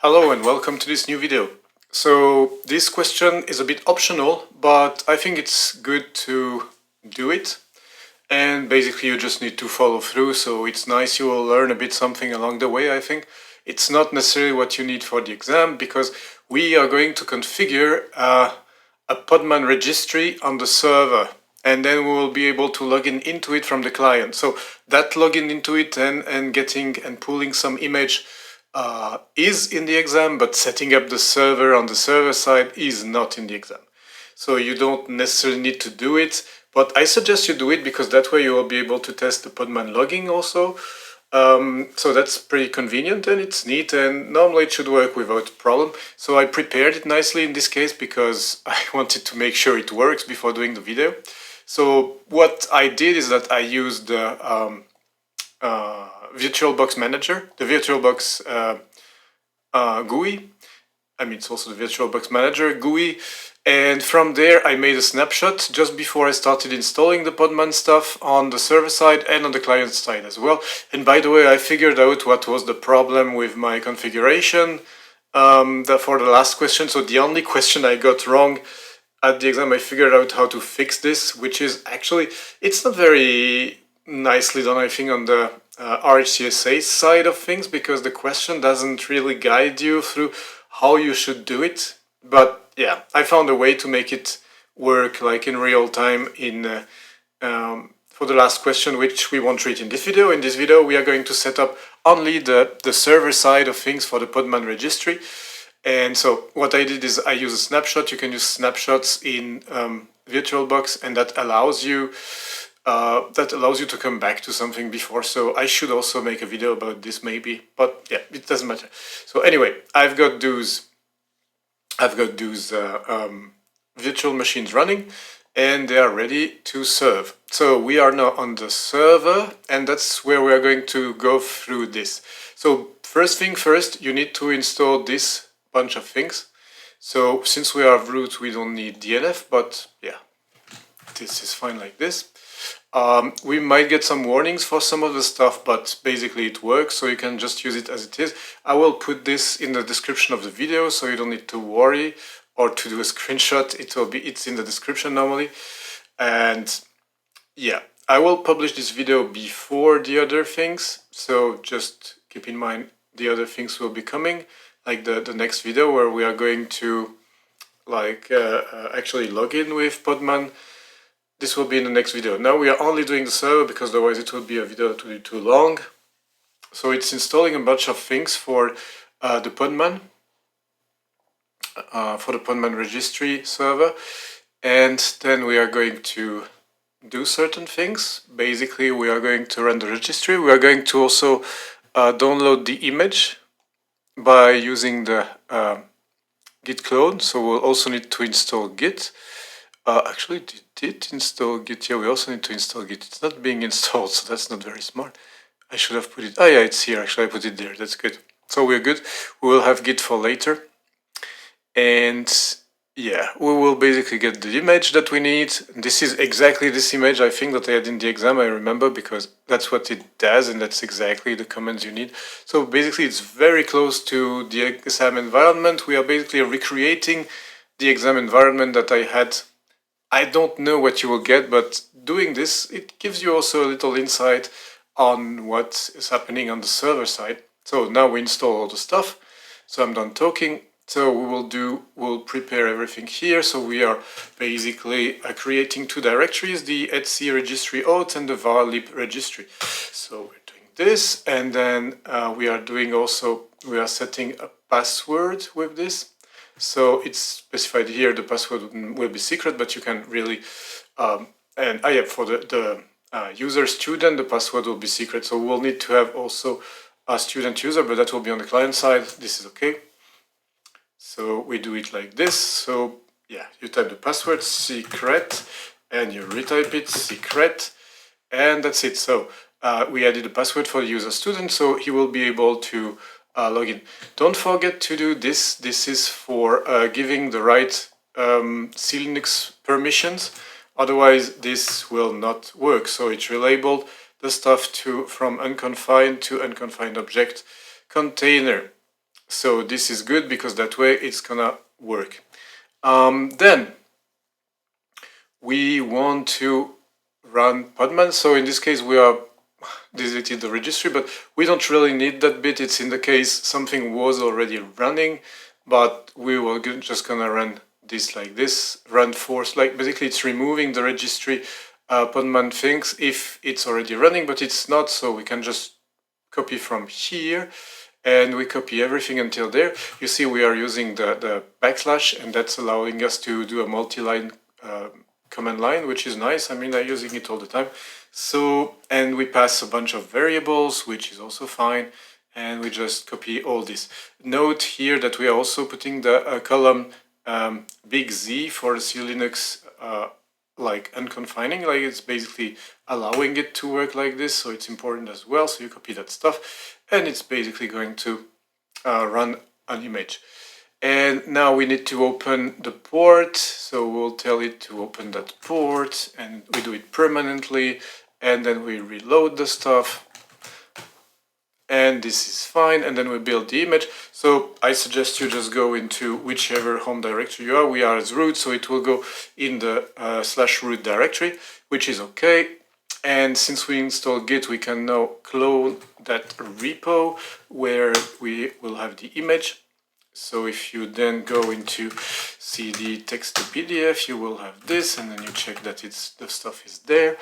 Hello and welcome to this new video. So this question is a bit optional, but I think it's good to do it. And basically you just need to follow through, so it's nice, you will learn a bit something along the way, I think. It's not necessarily what you need for the exam, because we are going to configure a Podman registry on the server. And then we will be able to log in into it from the client. So that login into it and getting and pulling some image is in the exam, but setting up the server on the server side is not in the exam. So you don't necessarily need to do it, but I suggest you do it because that way you will be able to test the Podman logging also. So that's pretty convenient and it's neat, and normally it should work without problem. So I prepared it nicely in this case because I wanted to make sure it works before doing the video. So what I did is that I used the VirtualBox Manager, the VirtualBox GUI. I mean, it's also the VirtualBox Manager GUI. And from there, I made a snapshot just before I started installing the Podman stuff on the server side and on the client side as well. And by the way, I figured out what was the problem with my configuration for the last question. So the only question I got wrong at the exam, I figured out how to fix this, which is actually, it's not very nicely done, I think, on the RHCSA side of things, because the question doesn't really guide you through how you should do it. But yeah, I found a way to make it work like in real time in for the last question, which we won't treat in this video. In this video, we are going to set up only the server side of things for the Podman registry. And so what I did is I use a snapshot. You can use snapshots in VirtualBox, and that allows you to come back to something before. So I should also make a video about this maybe, but yeah, it doesn't matter. So anyway, I've got those virtual machines running, and they are ready to serve. So we are now on the server, and that's where we are going to go through this. So first thing first, you need to install this bunch of things. So since we are root, we don't need DNF, but yeah, this is fine like this. We might get some warnings for some of the stuff, but basically it works, so you can just use it as it is. I will put this in the description of the video, so you don't need to worry or to do a screenshot. It's in the description normally. And yeah, I will publish this video before the other things, so just keep in mind the other things will be coming, like the next video where we are going to actually log in with Podman. This will be in the next video. Now we are only doing the server because otherwise it would be a video that would be too long. So it's installing a bunch of things for the Podman, registry server, and then we are going to do certain things. Basically, we are going to run the registry. We are going to also download the image by using the git clone. So we'll also need to install Git. Actually, did install Git? Yeah, we also need to install Git. It's not being installed, so that's not very smart. I should have put it. Oh yeah, it's here. Actually, I put it there. That's good. So we're good. We will have Git for later. And yeah, we will basically get the image that we need. This is exactly this image, I think, that I had in the exam, I remember, because that's what it does, and that's exactly the commands you need. So basically, it's very close to the exam environment. We are basically recreating the exam environment that I had. I don't know what you will get, but doing this, it gives you also a little insight on what is happening on the server side. So now we install all the stuff. So I'm done talking. So we'll prepare everything here. So we are basically creating two directories, the etc registry auth and the var lib registry. So we're doing this, and then we are setting a password with this. So it's specified here, the password will be secret, but you can really, for the user student, the password will be secret. So we'll need to have also a student user, but that will be on the client side. This is okay. So we do it like this. So yeah, you type the password secret and you retype it secret, and that's it. So we added a password for the user student, so he will be able to log in. Don't forget to do this. This is for giving the right Linux permissions. Otherwise, this will not work. So it relabeled the stuff from unconfined to unconfined object container. So this is good because that way it's gonna work. Then we want to run Podman. So in this case, we are deleted the registry, but we don't really need that bit. It's in the case something was already running, but we were just gonna run this like this, run force, like basically it's removing the registry Podman things if it's already running, but it's not, so we can just copy from here and we copy everything until there. You see we are using the backslash, and that's allowing us to do a multi-line command line, which is nice. I mean, I'm using it all the time. So, and we pass a bunch of variables, which is also fine, and we just copy all this. Note here that we are also putting the column big Z for the C Linux like unconfining, like it's basically allowing it to work like this, so it's important as well. So you copy that stuff, and it's basically going to run an image. And now we need to open the port, so we'll tell it to open that port, and we do it permanently, and then we reload the stuff, and this is fine, and then we build the image. So I suggest you just go into whichever home directory you are. We are as root, so it will go in the /root directory, which is okay. And since we install Git, we can now clone that repo where we will have the image. So if you then go into cd text to PDF, you will have this, and then you check that the stuff is there.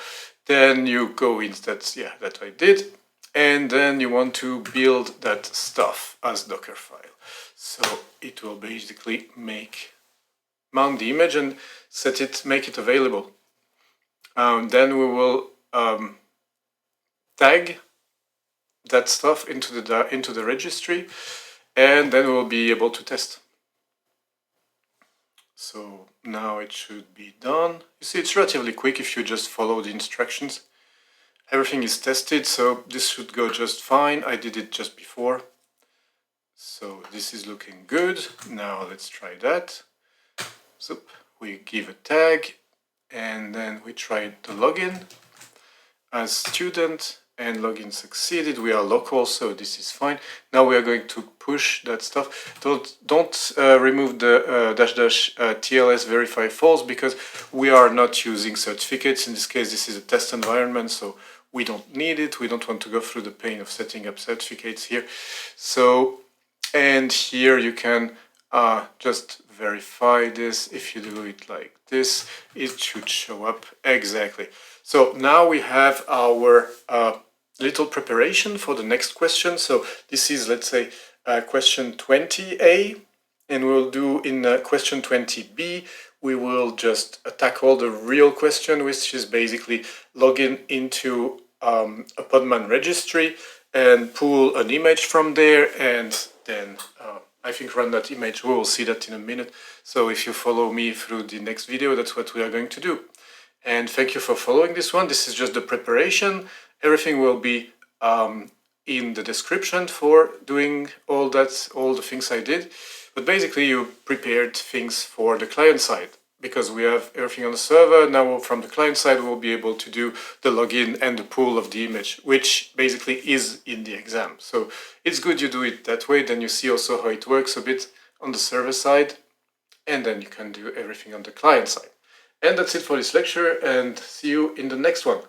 Then you go into that, yeah, that I did. And then you want to build that stuff as Docker file. So it will basically mount the image and make it available. Then we will tag that stuff into the registry, and then we'll be able to test. So now it should be done. You see, it's relatively quick if you just follow the instructions. Everything is tested, so this should go just fine. I did it just before. So this is looking good. Now let's try that. So we give a tag, and then we try the login as student, and login succeeded. We are local, so this is fine. Now we are going to push that stuff. Don't remove the --tls verify false, because we are not using certificates. In this case, this is a test environment, so we don't need it. We don't want to go through the pain of setting up certificates here. So, and here you can just verify this. If you do it like this, it should show up exactly. So now we have our little preparation for the next question. So this is, let's say, question 20a, and we'll do in question 20b, we will just tackle the real question, which is basically log into a Podman registry and pull an image from there, and then I think run that image. We will see that in a minute. So if you follow me through the next video, that's what we are going to do. And thank you for following this one. This is just the preparation. Everything will be in the description for doing all the things I did. But basically you prepared things for the client side, because we have everything on the server. Now from the client side, we'll be able to do the login and the pull of the image, which basically is in the exam. So it's good you do it that way. Then you see also how it works a bit on the server side, and then you can do everything on the client side. And that's it for this lecture, and see you in the next one.